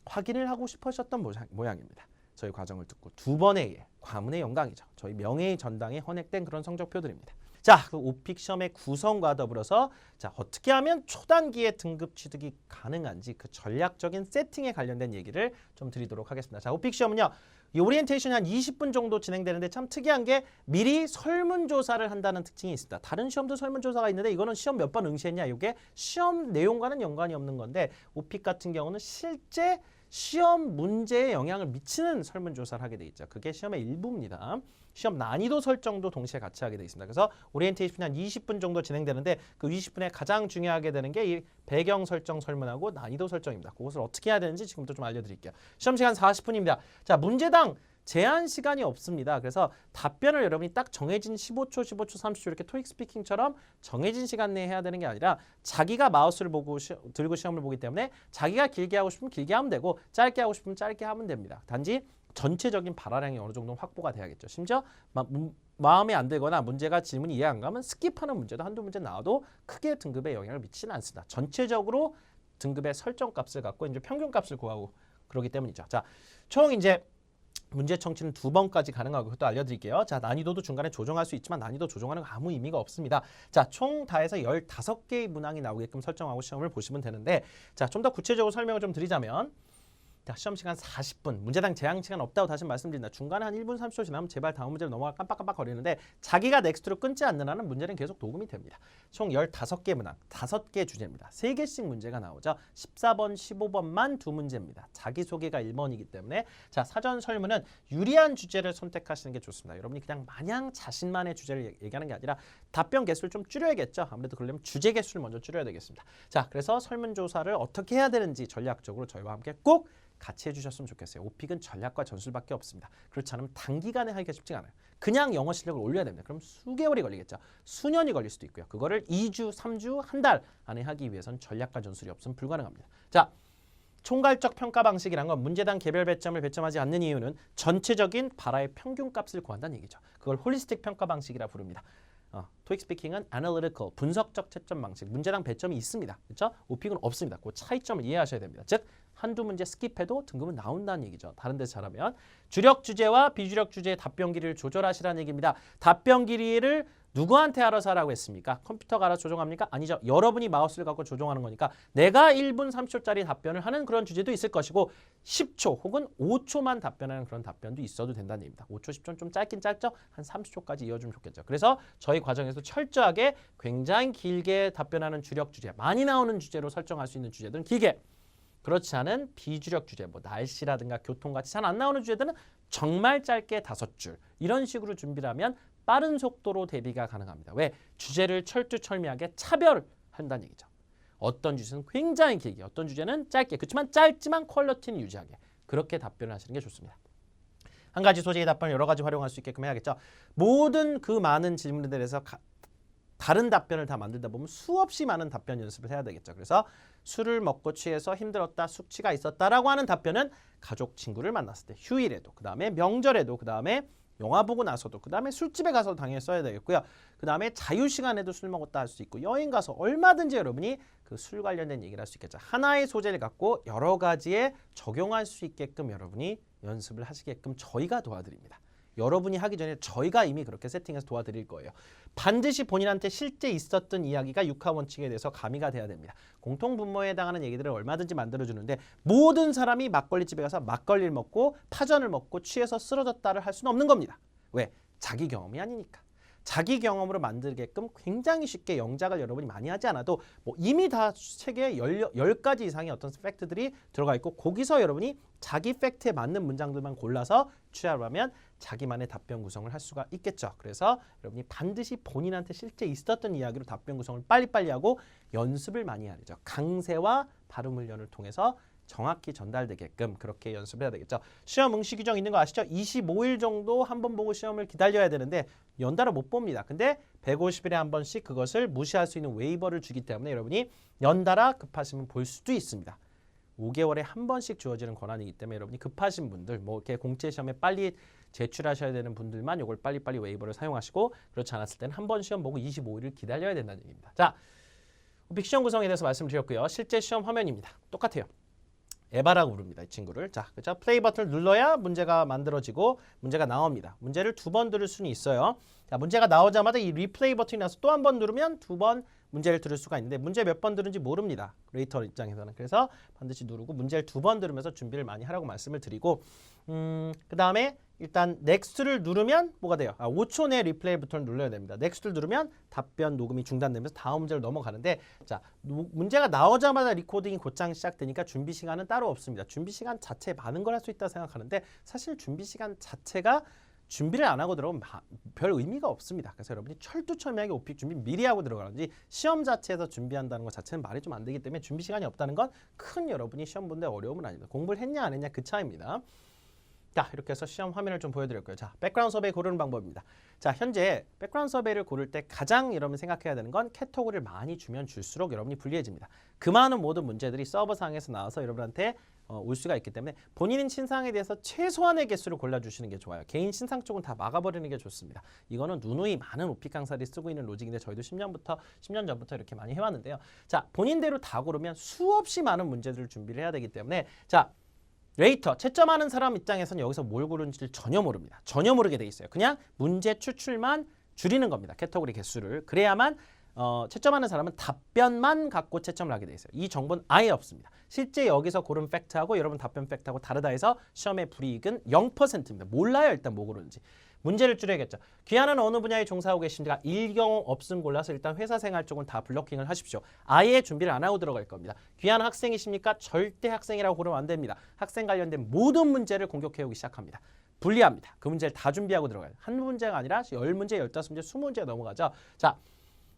확인을 하고 싶으셨던 모양입니다. 저희 과정을 듣고 2번의 AL, 과문의 영광이죠. 저희 명예의 전당에 헌액된 그런 성적표들입니다. 자, 그 오픽 시험의 구성과 더불어서 자, 어떻게 하면 초단기에 등급 취득이 가능한지 그 전략적인 세팅에 관련된 얘기를 좀 드리도록 하겠습니다. 자, 오픽 시험은요. 이 오리엔테이션이 한 20분 정도 진행되는데 참 특이한 게 미리 설문조사를 한다는 특징이 있습니다. 다른 시험도 설문조사가 있는데 이거는 시험 몇 번 응시했냐 이게 시험 내용과는 연관이 없는 건데 오픽 같은 경우는 실제 시험 문제에 영향을 미치는 설문조사를 하게 돼 있죠. 그게 시험의 일부입니다. 시험 난이도 설정도 동시에 같이 하게 돼 있습니다. 그래서 오리엔테이션이 한 20분 정도 진행되는데 그 20분에 가장 중요하게 되는 게 이 배경 설정 설문하고 난이도 설정입니다. 그것을 어떻게 해야 되는지 지금부터 좀 알려드릴게요. 시험 시간 40분입니다. 자, 문제당 제한 시간이 없습니다. 그래서 답변을 여러분이 딱 정해진 15초, 15초, 30초 이렇게 토익 스피킹처럼 정해진 시간 내에 해야 되는 게 아니라 자기가 마우스를 보고 들고 시험을 보기 때문에 자기가 길게 하고 싶으면 길게 하면 되고 짧게 하고 싶으면 짧게 하면 됩니다. 단지 전체적인 발화량이 어느 정도 확보가 돼야겠죠. 심지어 마음에 안 들거나 문제가 질문이 이해 안 가면 스킵하는 문제도 한두 문제 나와도 크게 등급에 영향을 미치지는 않습니다. 전체적으로 등급의 설정 값을 갖고 이제 평균 값을 구하고 그러기 때문이죠. 자, 총 이제 문제 청취는 2번까지 가능하고 그것도 알려드릴게요. 자, 난이도도 중간에 조정할 수 있지만 난이도 조정하는 거 아무 의미가 없습니다. 자, 총 다 해서 15개의 문항이 나오게끔 설정하고 시험을 보시면 되는데 자, 좀 더 구체적으로 설명을 좀 드리자면 자, 시험 시간 40분, 문제당 제한 시간 없다고 다시 말씀드린다. 중간에 한 1분 30초 지나면 제발 다음 문제로 넘어가 깜빡깜빡 거리는데 자기가 넥스트로 끊지 않는 한은 문제는 계속 도움이 됩니다. 총 15개 문항, 5개 주제입니다. 3개씩 문제가 나오죠. 14번, 15번만 2문제입니다. 자기소개가 1번이기 때문에 자, 사전 설문은 유리한 주제를 선택하시는 게 좋습니다. 여러분이 그냥 마냥 자신만의 주제를 얘기하는 게 아니라 답변 개수를 좀 줄여야겠죠. 아무래도 그러려면 주제 개수를 먼저 줄여야 되겠습니다. 자, 그래서 설문조사를 어떻게 해야 되는지 전략적으로 저희와 함께 꼭 같이 해주셨으면 좋겠어요. 오픽은 전략과 전술밖에 없습니다. 그렇지 않으면 단기간에 하기가 쉽지가 않아요. 그냥 영어 실력을 올려야 됩니다. 그럼 수개월이 걸리겠죠. 수년이 걸릴 수도 있고요. 그거를 2주, 3주, 한 달 안에 하기 위해서는 전략과 전술이 없으면 불가능합니다. 자, 총괄적 평가 방식이란 건 문제당 개별 배점을 배점하지 않는 이유는 전체적인 발화의 평균값을 구한다는 얘기죠. 그걸 홀리스틱 평가 방식이라 부릅니다. 토익 스피킹은 analytical, 분석적 채점 방식, 문제당 배점이 있습니다. 그렇죠? 오픽은 없습니다. 그 차이점을 이해하셔야 됩니다. 즉, 한두 문제 스킵해도 등급은 나온다는 얘기죠. 다른 데서 잘하면. 주력 주제와 비주력 주제의 답변 길이를 조절하시라는 얘기입니다. 답변 길이를 누구한테 알아서 하라고 했습니까? 컴퓨터가 알아서 조정합니까? 아니죠. 여러분이 마우스를 갖고 조정하는 거니까 내가 1분 30초짜리 답변을 하는 그런 주제도 있을 것이고 10초 혹은 5초만 답변하는 그런 답변도 있어도 된다는 얘기입니다. 5초, 10초는 좀 짧긴 짧죠? 한 30초까지 이어주면 좋겠죠. 그래서 저희 과정에서 철저하게 굉장히 길게 답변하는 주력 주제, 많이 나오는 주제로 설정할 수 있는 주제들은 길게, 그렇지 않은 비주력 주제, 뭐 날씨라든가 교통같이 잘 안 나오는 주제들은 정말 짧게 5줄 이런 식으로 준비를 하면 빠른 속도로 대비가 가능합니다. 왜? 주제를 철두철미하게 차별한다는 얘기죠. 어떤 주제는 굉장히 길게, 어떤 주제는 짧게, 그렇지만 짧지만 퀄리티는 유지하게 그렇게 답변을 하시는 게 좋습니다. 한 가지 소재의 답변을 여러 가지 활용할 수 있게끔 해야겠죠. 모든 그 많은 질문에 대해서 다른 답변을 다 만들다 보면 수없이 많은 답변 연습을 해야 되겠죠. 그래서 술을 먹고 취해서 힘들었다, 숙취가 있었다라고 하는 답변은 가족, 친구를 만났을 때, 휴일에도, 그 다음에 명절에도, 그 다음에 영화 보고 나서도, 그 다음에 술집에 가서 당연히 써야 되겠고요. 그 다음에 자유시간에도 술 먹었다 할 수 있고 여행 가서 얼마든지 여러분이 그 술 관련된 얘기를 할 수 있겠죠. 하나의 소재를 갖고 여러 가지에 적용할 수 있게끔 여러분이 연습을 하시게끔 저희가 도와드립니다. 여러분이 하기 전에 저희가 이미 그렇게 세팅해서 도와드릴 거예요. 반드시 본인한테 실제 있었던 이야기가 육하원칙에 대해서 가미가 돼야 됩니다. 공통분모에 해당하는 얘기들을 얼마든지 만들어주는데 모든 사람이 막걸리집에 가서 막걸리를 먹고 파전을 먹고 취해서 쓰러졌다를 할 수는 없는 겁니다. 왜? 자기 경험이 아니니까. 자기 경험으로 만들게끔 굉장히 쉽게 영작을 여러분이 많이 하지 않아도 뭐 이미 다 책에 10가지 이상의 어떤 팩트들이 들어가 있고 거기서 여러분이 자기 팩트에 맞는 문장들만 골라서 취합하면 자기만의 답변 구성을 할 수가 있겠죠. 그래서 여러분이 반드시 본인한테 실제 있었던 이야기로 답변 구성을 빨리빨리 하고 연습을 많이 해야 되죠. 강세와 발음 훈련을 통해서 정확히 전달되게끔 그렇게 연습을 해야 되겠죠. 시험 응시 규정 있는 거 아시죠? 25일 정도 한 번 보고 시험을 기다려야 되는데 연달아 못 봅니다. 근데 150일에 한 번씩 그것을 무시할 수 있는 웨이버를 주기 때문에 여러분이 연달아 급하시면 볼 수도 있습니다. 5개월에 한 번씩 주어지는 권한이기 때문에 여러분이 급하신 분들, 뭐 이렇게 공채 시험에 빨리 제출하셔야 되는 분들만 이걸 빨리빨리 웨이버를 사용하시고 그렇지 않았을 때는 한 번 시험 보고 25일을 기다려야 된다는 얘기입니다. 자, 오픽 시험 구성에 대해서 말씀드렸고요. 실제 시험 화면입니다. 똑같아요. 에바라고 부릅니다. 이 친구를. 자, 그죠? 플레이 버튼을 눌러야 문제가 만들어지고 문제가 나옵니다. 문제를 2번 들을 수는 있어요. 자, 문제가 나오자마자 이 리플레이 버튼이 나서 또 한 번 누르면 2번 문제를 들을 수가 있는데 문제 몇 번 들은지 모릅니다. 레이터 입장에서는. 그래서 반드시 누르고 문제를 2번 들으면서 준비를 많이 하라고 말씀을 드리고 그 다음에 일단 넥스트를 누르면 뭐가 돼요? 5초 내에 리플레이 버튼을 눌러야 됩니다. 넥스트를 누르면 답변 녹음이 중단되면서 다음 문제로 넘어가는데 자, 문제가 나오자마자 리코딩이 곧장 시작되니까 준비 시간은 따로 없습니다. 준비 시간 자체에 많은 걸 할 수 있다 생각하는데 사실 준비 시간 자체가 준비를 안 하고 들어오면 별 의미가 없습니다. 그래서 여러분이 철두철미하게 오픽 준비 미리 하고 들어가는지 시험 자체에서 준비한다는 것 자체는 말이 좀 안 되기 때문에 준비 시간이 없다는 건 큰 여러분이 시험 보는데 어려움은 아닙니다. 공부를 했냐 안 했냐 그 차이입니다. 자, 이렇게 해서 시험 화면을 좀 보여드렸고요. 자, 백그라운드 서베이 고르는 방법입니다. 자, 현재 백그라운드 서베이를 고를 때 가장 여러분 생각해야 되는 건 캐터고리를 많이 주면 줄수록 여러분이 불리해집니다. 그 많은 모든 문제들이 서버상에서 나와서 여러분한테 올 수가 있기 때문에 본인 신상에 대해서 최소한의 개수를 골라주시는 게 좋아요. 개인 신상 쪽은 다 막아버리는 게 좋습니다. 이거는 누누이 많은 오픽 강사들이 쓰고 있는 로직인데 저희도 10년 전부터 이렇게 많이 해왔는데요. 자, 본인대로 다 고르면 수없이 많은 문제들을 준비를 해야 되기 때문에 자, 레이터, 채점하는 사람 입장에서는 여기서 뭘 고르는지를 전혀 모릅니다. 전혀 모르게 돼 있어요. 그냥 문제 추출만 줄이는 겁니다. 캐터고리 개수를. 그래야만 채점하는 사람은 답변만 갖고 채점을 하게 돼 있어요. 이 정보는 아예 없습니다. 실제 여기서 고른 팩트하고 여러분 답변 팩트하고 다르다 해서 시험의 불이익은 0%입니다. 몰라요. 일단 뭐 고르는지. 문제를 줄여야겠죠. 귀하는 어느 분야에 종사하고 계십니까? 일경 없음 골라서 일단 회사 생활 쪽은 다 블로킹을 하십시오. 아예 준비를 안 하고 들어갈 겁니다. 귀한 학생이십니까? 절대 학생이라고 고르면 안 됩니다. 학생 관련된 모든 문제를 공격해오기 시작합니다. 불리합니다. 그 문제를 다 준비하고 들어가요. 한 문제가 아니라 10문제, 15문제, 20문제 넘어가죠. 자,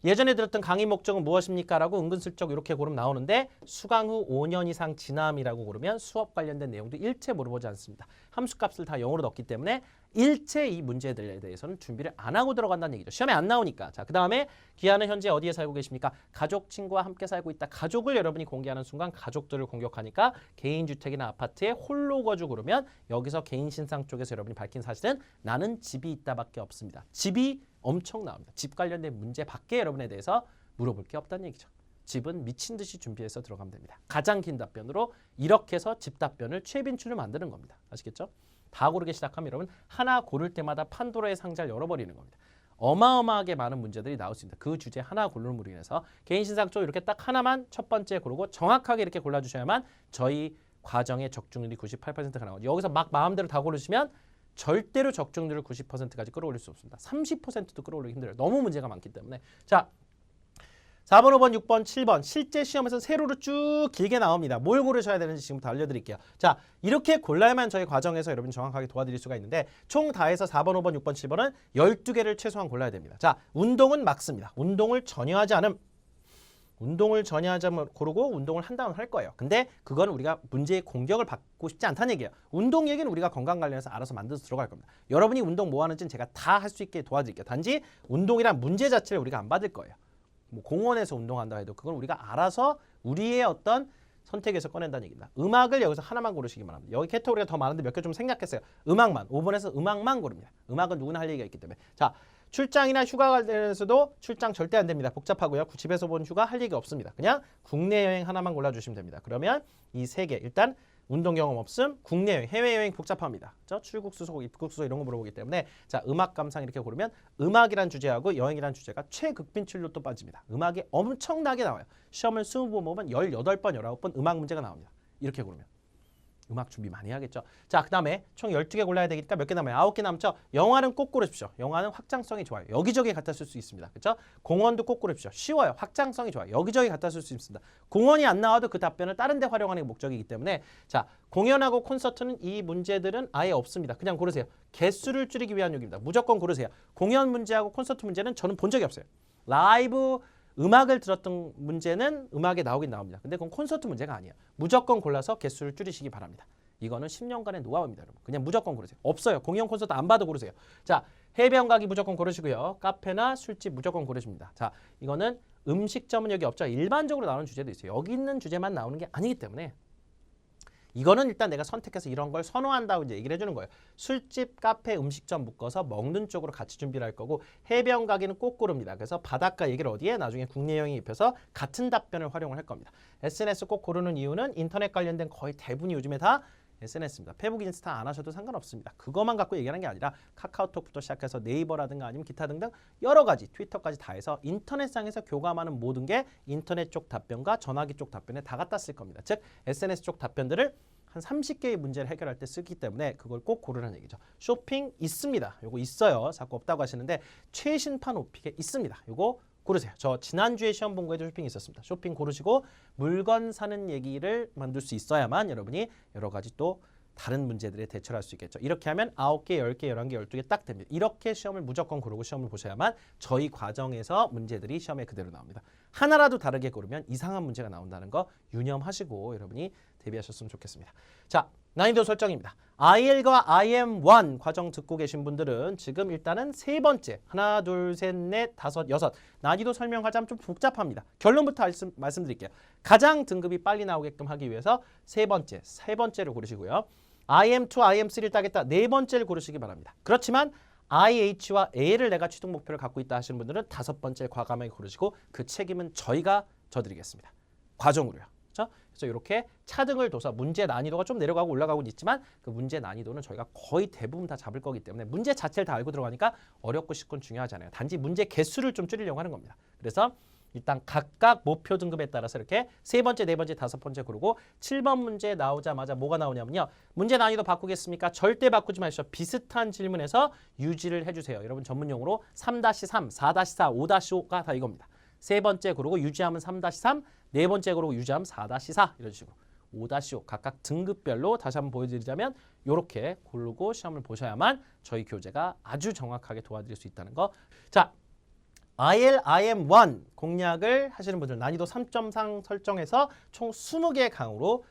예전에 들었던 강의 목적은 무엇입니까? 라고 은근슬쩍 이렇게 고르면 나오는데 수강 후 5년 이상 지남이라고 고르면 수업 관련된 내용도 일체 물어보지 않습니다. 함수값을 다 0으로 넣기 때문에 일체 이 문제들에 대해서는 준비를 안 하고 들어간다는 얘기죠. 시험에 안 나오니까. 자, 그 다음에 귀하는 현재 어디에 살고 계십니까? 가족, 친구와 함께 살고 있다. 가족을 여러분이 공개하는 순간 가족들을 공격하니까 개인주택이나 아파트에 홀로 거주 고르면 여기서 개인 신상 쪽에서 여러분이 밝힌 사실은 나는 집이 있다밖에 없습니다. 집이 엄청 나옵니다. 집 관련된 문제 밖에 여러분에 대해서 물어볼 게 없다는 얘기죠. 집은 미친 듯이 준비해서 들어가면 됩니다. 가장 긴 답변으로 이렇게 해서 집 답변을 최빈출을 만드는 겁니다. 아시겠죠? 다 고르기 시작하면 여러분 하나 고를 때마다 판도라의 상자를 열어버리는 겁니다. 어마어마하게 많은 문제들이 나올 수 있습니다. 그 주제 하나 고르는 인해서 개인 신상 쪽 이렇게 딱 하나만 첫 번째 고르고 정확하게 이렇게 골라주셔야만 저희 과정의 적중률이 98%가 나오죠. 여기서 막 마음대로 다 고르시면 절대로 적중률을 90%까지 끌어올릴 수 없습니다. 30%도 끌어올리기 힘들어요. 너무 문제가 많기 때문에. 자, 4번, 5번, 6번, 7번 실제 시험에서 세로로 쭉 길게 나옵니다. 뭘 고르셔야 되는지 지금부터 알려드릴게요. 자, 이렇게 골라야만 저희 과정에서 여러분 정확하게 도와드릴 수가 있는데 총 다 해서 4번, 5번, 6번, 7번은 12개를 최소한 골라야 됩니다. 자, 운동은 막습니다. 운동을 전혀 하지 않음. 운동을 전혀 하지 않으면 고르고 운동을 한다면 할 거예요. 근데 그건 우리가 문제의 공격을 받고 싶지 않다는 얘기예요. 운동 얘기는 우리가 건강 관련해서 알아서 만들어서 들어갈 겁니다. 여러분이 운동 뭐 하는지는 제가 다 할 수 있게 도와드릴게요. 단지 운동이란 문제 자체를 우리가 안 받을 거예요. 뭐 공원에서 운동한다 해도 그건 우리가 알아서 우리의 어떤 선택에서 꺼낸다는 얘기입니다. 음악을 여기서 하나만 고르시기만 합니다. 여기 캐터고리가 더 많은데 몇 개 좀 생략했어요. 음악만. 5번에서 음악만 고릅니다. 음악은 누구나 할 얘기가 있기 때문에. 자, 출장이나 휴가 관련해서도 출장 절대 안 됩니다. 복잡하고요. 집에서 본 휴가 할 얘기 없습니다. 그냥 국내 여행 하나만 골라주시면 됩니다. 그러면 이 세 개 일단 운동 경험 없음, 국내 여행, 해외 여행 복잡합니다. 출국 수속, 입국 수속 이런 거 물어보기 때문에 자, 음악 감상 이렇게 고르면 음악이란 주제하고 여행이란 주제가 최극빈출로 또 빠집니다. 음악이 엄청나게 나와요. 시험을 20번 보면 18번, 19번 음악 문제가 나옵니다. 이렇게 고르면. 음악 준비 많이 하겠죠. 자, 그 다음에 총 12개 골라야 되니까 몇 개 남아요? 9개 남죠? 영화는 꼭 고르십시오. 영화는 확장성이 좋아요. 여기저기 갖다 쓸 수 있습니다. 그렇죠? 공원도 꼭 고르십시오. 쉬워요. 확장성이 좋아요. 여기저기 갖다 쓸 수 있습니다. 공원이 안 나와도 그 답변을 다른 데 활용하는 게 목적이기 때문에 자, 공연하고 콘서트는 이 문제들은 아예 없습니다. 그냥 고르세요. 개수를 줄이기 위한 요기입니다. 무조건 고르세요. 공연 문제하고 콘서트 문제는 저는 본 적이 없어요. 라이브 음악을 들었던 문제는 음악에 나오긴 나옵니다. 근데 그건 콘서트 문제가 아니에요. 무조건 골라서 개수를 줄이시기 바랍니다. 이거는 10년간의 노하우입니다, 여러분. 그냥 무조건 고르세요. 없어요. 공연 콘서트 안 봐도 고르세요. 자, 해변 가기 무조건 고르시고요. 카페나 술집 무조건 고르십니다. 자, 이거는 음식점은 여기 없죠. 일반적으로 나오는 주제도 있어요. 여기 있는 주제만 나오는 게 아니기 때문에 이거는 일단 내가 선택해서 이런 걸 선호한다고 이제 얘기를 해주는 거예요. 술집, 카페, 음식점 묶어서 먹는 쪽으로 같이 준비를 할 거고 해변 가기는 꼭 고릅니다. 그래서 바닷가 얘기를 어디에 나중에 국내 여행에 입혀서 같은 답변을 활용을 할 겁니다. SNS 꼭 고르는 이유는 인터넷 관련된 거의 대부분이 요즘에 다 SNS입니다. 페북, 인스타 안 하셔도 상관없습니다. 그것만 갖고 얘기하는 게 아니라 카카오톡부터 시작해서 네이버라든가 아니면 기타 등등 여러 가지 트위터까지 다 해서 인터넷상에서 교감하는 모든 게 인터넷 쪽 답변과 전화기 쪽 답변에 다 갖다 쓸 겁니다. 즉 SNS 쪽 답변들을 한 30개의 문제를 해결할 때 쓰기 때문에 그걸 꼭 고르라는 얘기죠. 쇼핑 있습니다. 요거 있어요. 자꾸 없다고 하시는데 최신판 오픽에 있습니다. 요거 고르세요. 저 지난주에 시험 본 거에도 쇼핑이 있었습니다. 쇼핑 고르시고 물건 사는 얘기를 만들 수 있어야만 여러분이 여러 가지 또 다른 문제들에 대처를 할 수 있겠죠. 이렇게 하면 9개, 10개, 11개, 12개 딱 됩니다. 이렇게 시험을 무조건 고르고 시험을 보셔야만 저희 과정에서 문제들이 시험에 그대로 나옵니다. 하나라도 다르게 고르면 이상한 문제가 나온다는 거 유념하시고 여러분이 대비하셨으면 좋겠습니다. 자, 난이도 설정입니다. IL과 IM1 과정 듣고 계신 분들은 지금 일단은 세 번째 하나, 둘, 셋, 넷, 다섯, 여섯 난이도 설명하자면 좀 복잡합니다. 결론부터 말씀드릴게요. 가장 등급이 빨리 나오게끔 하기 위해서 세 번째를 고르시고요. IM2, IM3를 따겠다. 네 번째를 고르시기 바랍니다. 그렇지만 IH와 A를 내가 취득 목표를 갖고 있다 하시는 분들은 다섯 번째 과감하게 고르시고 그 책임은 저희가 져드리겠습니다. 과정으로요. 그렇죠? 그래서 이렇게 차등을 둬서 문제 난이도가 좀 내려가고 올라가고는 있지만 그 문제 난이도는 저희가 거의 대부분 다 잡을 거기 때문에 문제 자체를 다 알고 들어가니까 어렵고 쉽고는 중요하지 않아요. 단지 문제 개수를 좀 줄이려고 하는 겁니다. 그래서 일단 각각 목표 등급에 따라서 이렇게 세 번째, 네 번째, 다섯 번째 고르고 7번 문제 나오자마자 뭐가 나오냐면요. 문제 난이도 바꾸겠습니까? 절대 바꾸지 마십시오. 비슷한 질문에서 유지를 해주세요. 여러분 전문용어로 3-3, 4-4, 5-5가 다 이겁니다. 세 번째 고르고 유지하면 3-3, 네 번째 고르고 유지하면 4-4 이런 식으로 5-5 각각 등급별로 다시 한번 보여드리자면 이렇게 고르고 시험을 보셔야만 저희 교재가 아주 정확하게 도와드릴 수 있다는 거. 자, IL, IM1 공략을 하시는 분들 난이도 3.3 설정해서 총 20개의 강으로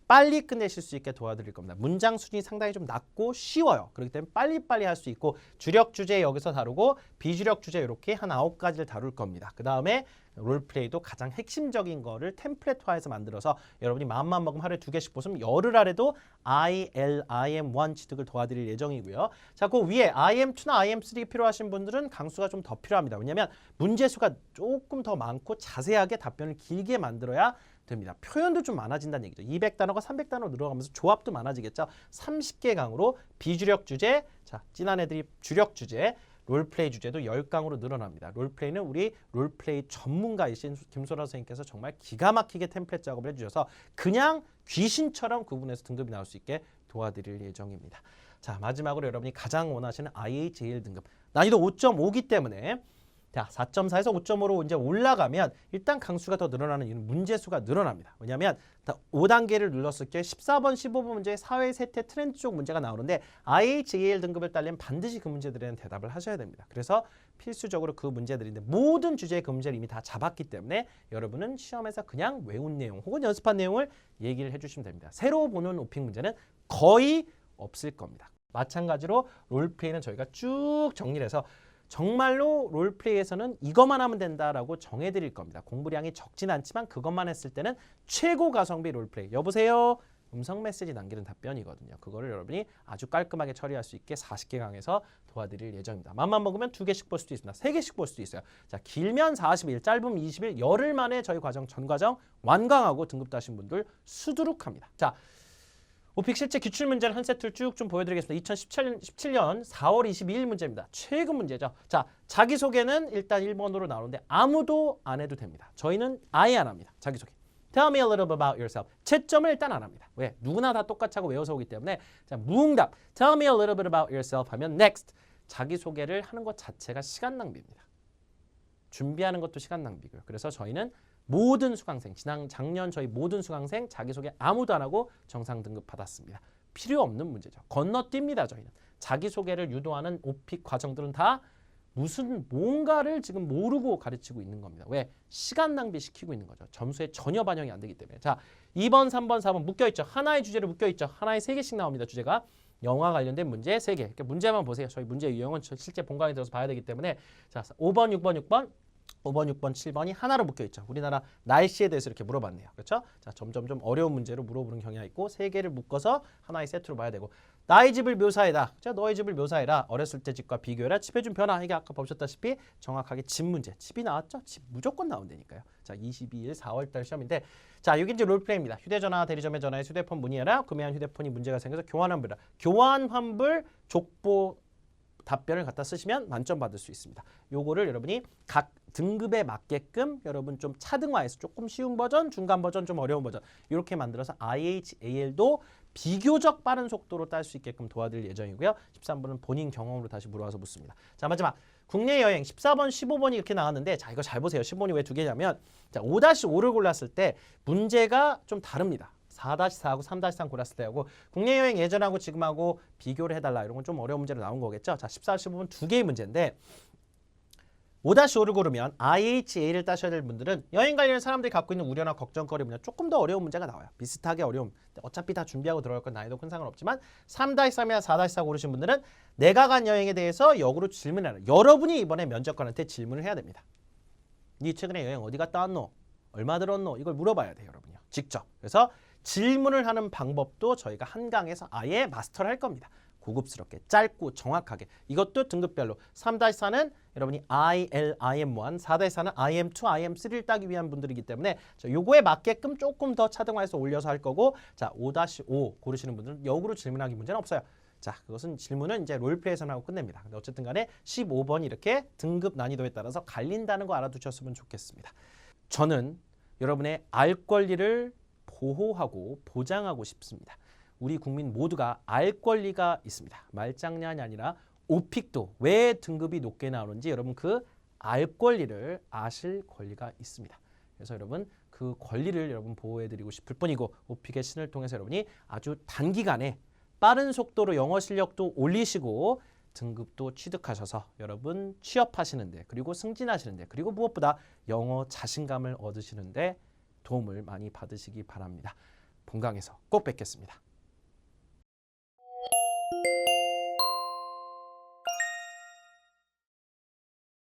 빨리 끝내실 수 있게 도와드릴 겁니다. 문장 수준이 상당히 좀 낮고 쉬워요. 그렇기 때문에 빨리빨리 할 수 있고 주력 주제 여기서 다루고 비주력 주제 이렇게 한 9가지를 다룰 겁니다. 그 다음에 롤플레이도 가장 핵심적인 거를 템플릿화해서 만들어서 여러분이 마음만 먹으면 하루에 2개씩 보시면 열흘 아래도 IL, IM1 취득을 도와드릴 예정이고요. 자, 그 위에 IM2나 IM3 필요하신 분들은 강수가 좀 더 필요합니다. 왜냐하면 문제 수가 조금 더 많고 자세하게 답변을 길게 만들어야 됩니다. 표현도 좀 많아진다는 얘기죠. 200단어가 300단어 늘어가면서 조합도 많아지겠죠. 30개 강으로 비주력 주제, 자, 찐한 애들이 주력 주제, 롤플레이 주제도 10강으로 늘어납니다. 롤플레이는 우리 롤플레이 전문가이신 김소라 선생님께서 정말 기가 막히게 템플릿 작업을 해주셔서 그냥 귀신처럼 구분해서 등급이 나올 수 있게 도와드릴 예정입니다. 자, 마지막으로 여러분이 가장 원하시는 IHL 등급 난이도 5.5기 때문에 자, 4.4에서 5.5로 이제 올라가면 일단 강수가 더 늘어나는 이유는 문제수가 늘어납니다. 왜냐하면 5단계를 눌렀을 때 14번, 15번 문제의 사회 세태 트렌드 쪽 문제가 나오는데 IHEL 등급을 따려면 반드시 그 문제들에 대한 대답을 하셔야 됩니다. 그래서 필수적으로 그 문제들인데 모든 주제의 그 문제를 이미 다 잡았기 때문에 여러분은 시험에서 그냥 외운 내용 혹은 연습한 내용을 얘기를 해주시면 됩니다. 새로 보는 오픽 문제는 거의 없을 겁니다. 마찬가지로 롤플레이는 저희가 쭉 정리를 해서 정말로 롤플레이에서는 이것만 하면 된다라고 정해드릴 겁니다. 공부량이 적진 않지만 그것만 했을 때는 최고 가성비 롤플레이. 여보세요? 음성 메시지 남기는 답변이거든요. 그거를 여러분이 아주 깔끔하게 처리할 수 있게 40개 강에서 도와드릴 예정입니다. 맘만 먹으면 2개씩 볼 수도 있습니다. 3개씩 볼 수도 있어요. 자, 길면 40일, 짧으면 20일, 열흘 만에 저희 과정 전 과정 완강하고 등급 따신 분들 수두룩합니다. 자, 오픽 실제 기출문제를 한 세트를 쭉 좀 보여드리겠습니다. 2017년 4월 22일 문제입니다. 최근 문제죠. 자, 자기소개는 일단 1번으로 나오는데 아무도 안 해도 됩니다. 저희는 아예 안 합니다. 자기소개. Tell me a little bit about yourself. 채점을 일단 안 합니다. 왜? 누구나 다 똑같이 하고 외워서 오기 때문에 자, 무응답. Tell me a little bit about yourself 하면 next. 자기소개를 하는 것 자체가 시간 낭비입니다. 준비하는 것도 시간 낭비고요. 그래서 저희는 모든 수강생, 작년 저희 모든 수강생 자기소개 아무도 안 하고 정상 등급 받았습니다. 필요 없는 문제죠. 건너뜁니다. 저희는. 자기소개를 유도하는 오픽 과정들은 다 무슨 뭔가를 지금 모르고 가르치고 있는 겁니다. 왜? 시간 낭비시키고 있는 거죠. 점수에 전혀 반영이 안 되기 때문에. 자, 2번, 3번, 4번 묶여있죠. 하나의 주제로 묶여있죠. 하나에 3개씩 나옵니다. 주제가. 영화 관련된 문제 3개. 그러니까 문제만 보세요. 저희 문제 유형은 실제 본강에 들어서 봐야 되기 때문에 자, 5번, 6번, 6번 5번, 6번, 7번이 하나로 묶여있죠. 우리나라 날씨에 대해서 이렇게 물어봤네요. 그렇죠? 자, 점점 좀 어려운 문제로 물어보는 경향이 있고 3개를 묶어서 하나의 세트로 봐야 되고 나의 집을 묘사해라. 자, 너의 집을 묘사해라. 어렸을 때 집과 비교해라. 집에 준 변화. 이게 아까 보셨다시피 정확하게 집 문제. 집이 나왔죠? 집 무조건 나온다니까요. 자, 22일 4월달 시험인데 자, 여기 이제 롤플레이입니다. 휴대전화, 대리점에 전화해 휴대폰 문의해라. 구매한 휴대폰이 문제가 생겨서 교환 환불이라. 교환 환불 족보 답변을 갖다 쓰시면 만점 받을 수 있습니다. 요거를 여러분이 각 등급에 맞게끔 여러분 좀 차등화해서 조금 쉬운 버전, 중간 버전, 좀 어려운 버전 이렇게 만들어서 IHAL도 비교적 빠른 속도로 딸 수 있게끔 도와드릴 예정이고요. 13번은 본인 경험으로 다시 물어와서 묻습니다. 자, 마지막 국내 여행 14번, 15번이 이렇게 나왔는데 자, 이거 잘 보세요. 15번이 왜 2개냐면 자, 5-5를 골랐을 때 문제가 좀 다릅니다. 4-4하고 3-3 골랐을 때하고 국내 여행 예전하고 지금하고 비교를 해달라 이런 건 좀 어려운 문제로 나온 거겠죠. 자, 14, 15번 2개의 문제인데 5-5를 고르면 IHA를 따셔야 될 분들은 여행 관련 사람들이 갖고 있는 우려나 걱정거리보다 조금 더 어려운 문제가 나와요. 비슷하게 어려움. 어차피 다 준비하고 들어갈 건 난이도 큰 상관없지만 3-3이나 4-4 고르신 분들은 내가 간 여행에 대해서 역으로 질문해라. 여러분이 이번에 면접관한테 질문을 해야 됩니다. 네 최근에 여행 어디 갔다 왔노? 얼마 들었노? 이걸 물어봐야 돼요, 여러분요. 직접. 그래서 질문을 하는 방법도 저희가 한강에서 아예 마스터를 할 겁니다. 고급스럽게, 짧고 정확하게. 이것도 등급별로. 3-4는 여러분이 IL, IM1, 4-4는 IM2, IM3를 따기 위한 분들이기 때문에 요거에 맞게끔 조금 더 차등화해서 올려서 할 거고 자, 5-5 고르시는 분들은 역으로 질문하기 문제는 없어요. 자, 그것은 질문은 이제 롤플레이에서 하고 끝냅니다. 근데 어쨌든 간에 15번이 이렇게 등급 난이도에 따라서 갈린다는 거 알아두셨으면 좋겠습니다. 저는 여러분의 알 권리를 보호하고 보장하고 싶습니다. 우리 국민 모두가 알 권리가 있습니다. 말장난이 아니라 오픽도 왜 등급이 높게 나오는지 여러분 그 알 권리를 아실 권리가 있습니다. 그래서 여러분 그 권리를 여러분 보호해드리고 싶을 뿐이고 오픽의 신을 통해서 여러분이 아주 단기간에 빠른 속도로 영어 실력도 올리시고 등급도 취득하셔서 여러분 취업하시는데 그리고 승진하시는데 그리고 무엇보다 영어 자신감을 얻으시는데 도움을 많이 받으시기 바랍니다. 본강에서 꼭 뵙겠습니다.